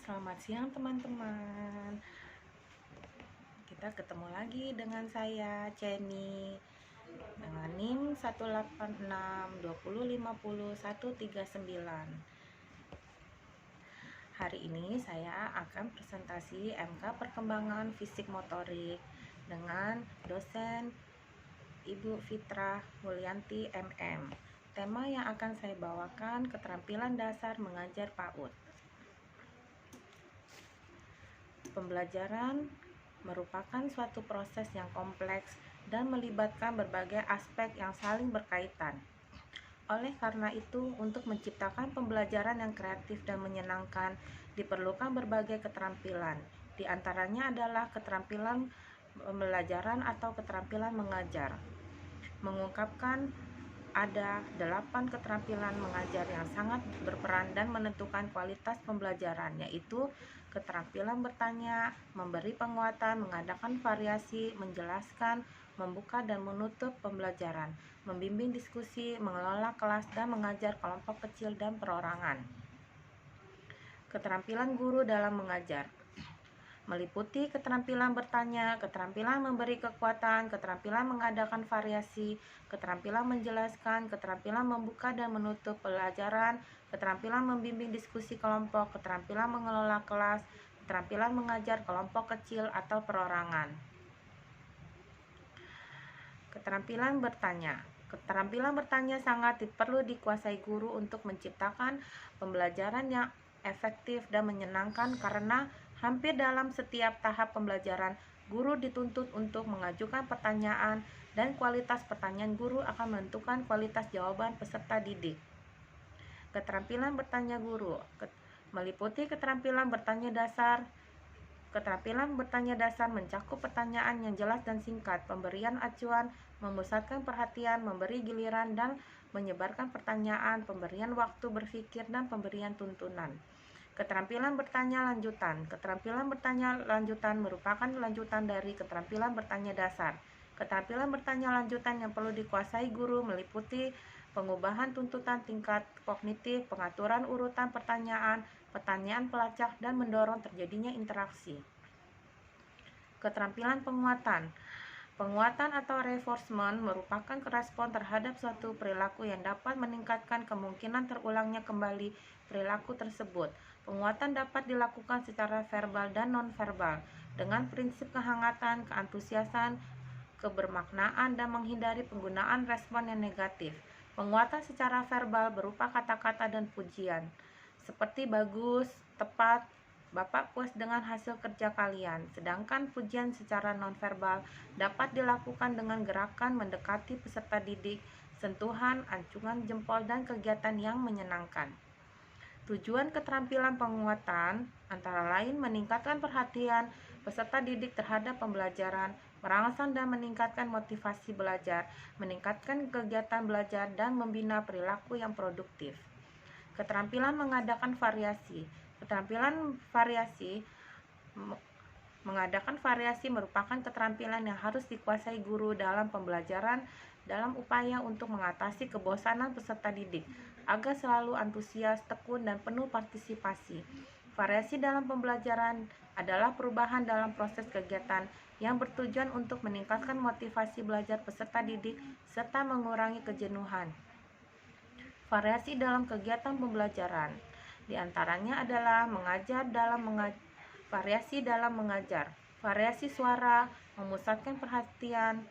Selamat siang teman-teman. Kita ketemu lagi dengan saya Jenny dengan NIM 18620501139. Hari ini saya akan presentasi MK Perkembangan Fisik Motorik dengan dosen Ibu Fitrah Mulyanti MM. Tema yang akan saya bawakan keterampilan dasar mengajar PAUD. Pembelajaran merupakan suatu proses yang kompleks dan melibatkan berbagai aspek yang saling berkaitan. Oleh karena itu, untuk menciptakan pembelajaran yang kreatif dan menyenangkan, diperlukan berbagai keterampilan. Di antaranya adalah keterampilan pembelajaran atau keterampilan mengajar. Mengungkapkan ada 8 keterampilan mengajar yang sangat berperan dan menentukan kualitas pembelajaran, yaitu keterampilan bertanya, memberi penguatan, mengadakan variasi, menjelaskan, membuka dan menutup pembelajaran, membimbing diskusi, mengelola kelas, dan mengajar kelompok kecil dan perorangan. Keterampilan guru dalam mengajar meliputi keterampilan bertanya, keterampilan memberi kekuatan, keterampilan mengadakan variasi, keterampilan menjelaskan, keterampilan membuka dan menutup pelajaran, keterampilan membimbing diskusi kelompok, keterampilan mengelola kelas, keterampilan mengajar kelompok kecil atau perorangan. Keterampilan bertanya. Keterampilan bertanya sangat perlu dikuasai guru untuk menciptakan pembelajaran yang efektif dan menyenangkan, karena hampir dalam setiap tahap pembelajaran, guru dituntut untuk mengajukan pertanyaan, dan kualitas pertanyaan guru akan menentukan kualitas jawaban peserta didik. Keterampilan bertanya guru meliputi keterampilan bertanya dasar. Keterampilan bertanya dasar mencakup pertanyaan yang jelas dan singkat, pemberian acuan, memusatkan perhatian, memberi giliran, dan menyebarkan pertanyaan, pemberian waktu berpikir, dan pemberian tuntunan. Keterampilan bertanya lanjutan. Keterampilan bertanya lanjutan merupakan lanjutan dari keterampilan bertanya dasar. Keterampilan bertanya lanjutan yang perlu dikuasai guru meliputi pengubahan tuntutan tingkat kognitif, pengaturan urutan pertanyaan, pertanyaan pelacak, dan mendorong terjadinya interaksi. Keterampilan penguatan. Penguatan atau reinforcement merupakan respon terhadap suatu perilaku yang dapat meningkatkan kemungkinan terulangnya kembali perilaku tersebut. Penguatan dapat dilakukan secara verbal dan non-verbal dengan prinsip kehangatan, keantusiasan, kebermaknaan, dan menghindari penggunaan respon yang negatif. Penguatan secara verbal berupa kata-kata dan pujian, seperti bagus, tepat, Bapak puas dengan hasil kerja kalian. Sedangkan pujian secara nonverbal dapat dilakukan dengan gerakan mendekati peserta didik, sentuhan, acungan jempol, dan kegiatan yang menyenangkan. Tujuan keterampilan penguatan antara lain meningkatkan perhatian peserta didik terhadap pembelajaran, merangsang dan meningkatkan motivasi belajar, meningkatkan kegiatan belajar, dan membina perilaku yang produktif. Keterampilan mengadakan variasi. Keterampilan mengadakan variasi merupakan keterampilan yang harus dikuasai guru dalam pembelajaran dalam upaya untuk mengatasi kebosanan peserta didik agar selalu antusias, tekun, dan penuh partisipasi. Variasi dalam pembelajaran adalah perubahan dalam proses kegiatan yang bertujuan untuk meningkatkan motivasi belajar peserta didik serta mengurangi kejenuhan. Variasi dalam kegiatan pembelajaran di antaranya adalah variasi dalam mengajar, variasi suara, memusatkan perhatian,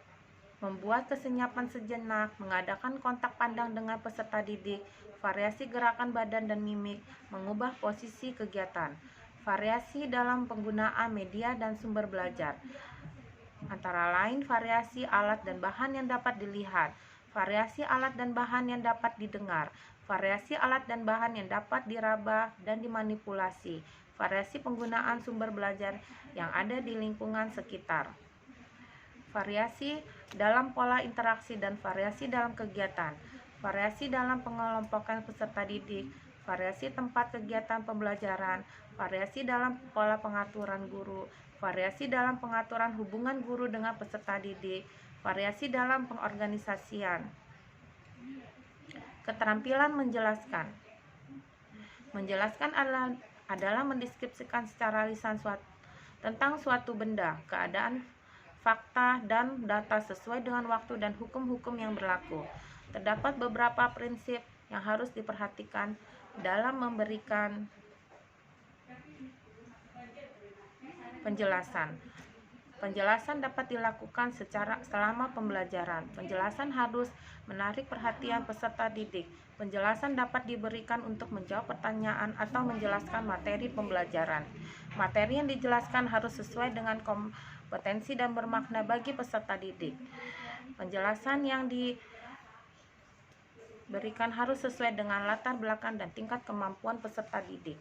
membuat kesenyapan sejenak, mengadakan kontak pandang dengan peserta didik, variasi gerakan badan dan mimik, mengubah posisi kegiatan, variasi dalam penggunaan media dan sumber belajar, antara lain variasi alat dan bahan yang dapat dilihat, variasi alat dan bahan yang dapat didengar, variasi alat dan bahan yang dapat diraba dan dimanipulasi, variasi penggunaan sumber belajar yang ada di lingkungan sekitar, variasi dalam pola interaksi dan variasi dalam kegiatan, variasi dalam pengelompokan peserta didik, variasi tempat kegiatan pembelajaran, variasi dalam pola pengaturan guru, variasi dalam pengaturan hubungan guru dengan peserta didik, variasi dalam pengorganisasian. Keterampilan menjelaskan. Menjelaskan adalah adalah mendeskripsikan secara lisan tentang suatu benda, keadaan, fakta, dan data sesuai dengan waktu dan hukum-hukum yang berlaku. Terdapat beberapa prinsip yang harus diperhatikan dalam memberikan penjelasan. Penjelasan dapat dilakukan selama pembelajaran. Penjelasan harus menarik perhatian peserta didik. Penjelasan dapat diberikan untuk menjawab pertanyaan atau menjelaskan materi pembelajaran. Materi yang dijelaskan harus sesuai dengan kompetensi dan bermakna bagi peserta didik. Penjelasan yang diberikan harus sesuai dengan latar belakang dan tingkat kemampuan peserta didik.